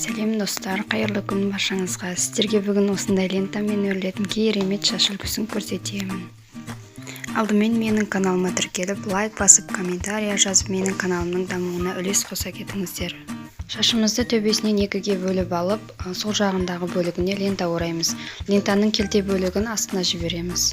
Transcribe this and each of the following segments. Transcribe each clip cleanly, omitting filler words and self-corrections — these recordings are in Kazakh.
Сәлем достар, қайырлы күн баршаңызға. Сіздерге бүгін осындай лентамен өрілетін керемет шаш үлгісін көрсетемін. Алдымен менің каналыма тіркеліп, лайк басып, комментария жазып, менің каналымның дамуына үлес қоса кетіңіздер. Шашымызды төбесінен екіге бөліп алып, сол жағындағы бөлігіне лента ораймыз. Лентаның келте бөлігін астына жібереміз.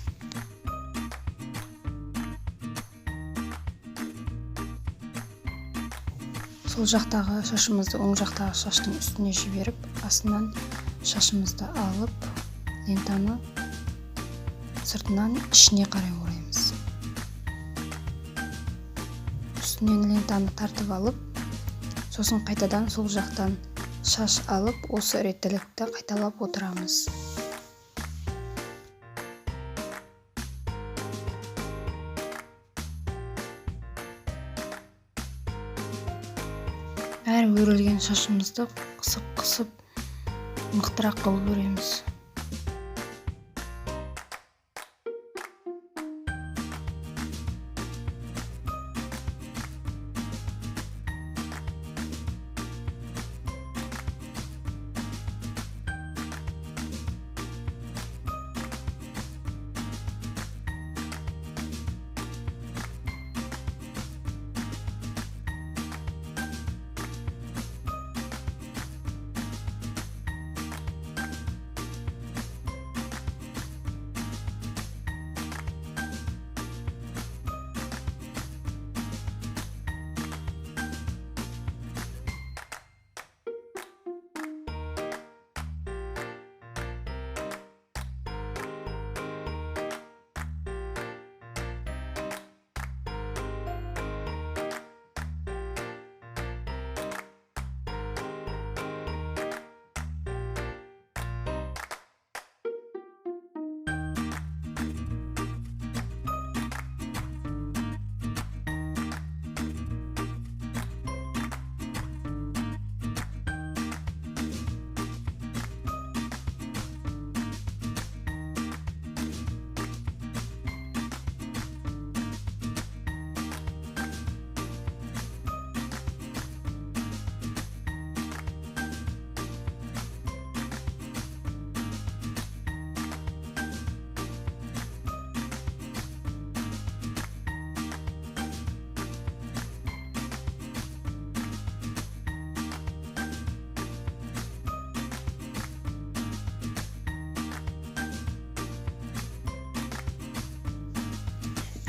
Сол жақтағы шашымызды оң жақтағы шаштың үстіне жіберіп, астынан шашымызды алып, лентаны сыртынан ішіне қарай ораймыз. Үстінен лентаны тартып алып, сосын қайтадан сол жақтан шаш алып, осы реттілікті қайталап отырамыз. Әр өрілген шашымызды қысып мықтырақ қылып өреміз.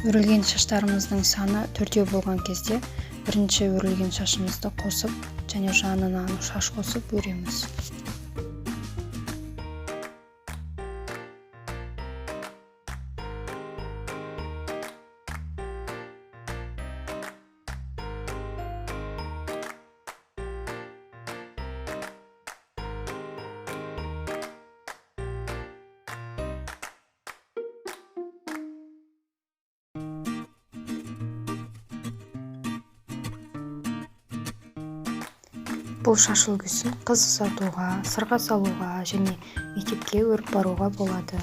Өрілген шаштарымыздың саны 4 болған кезде, бірінші өрілген шашымызды қосып, және жанына шаш қосып өреміз. Бұл шаш үлгісін қыз ұзатуға, сырға салуға және мектепке өріп баруға болады.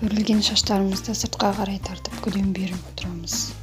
Өрілген шаштарымызды сыртқа қарай тартып, күден беріп отырамыз.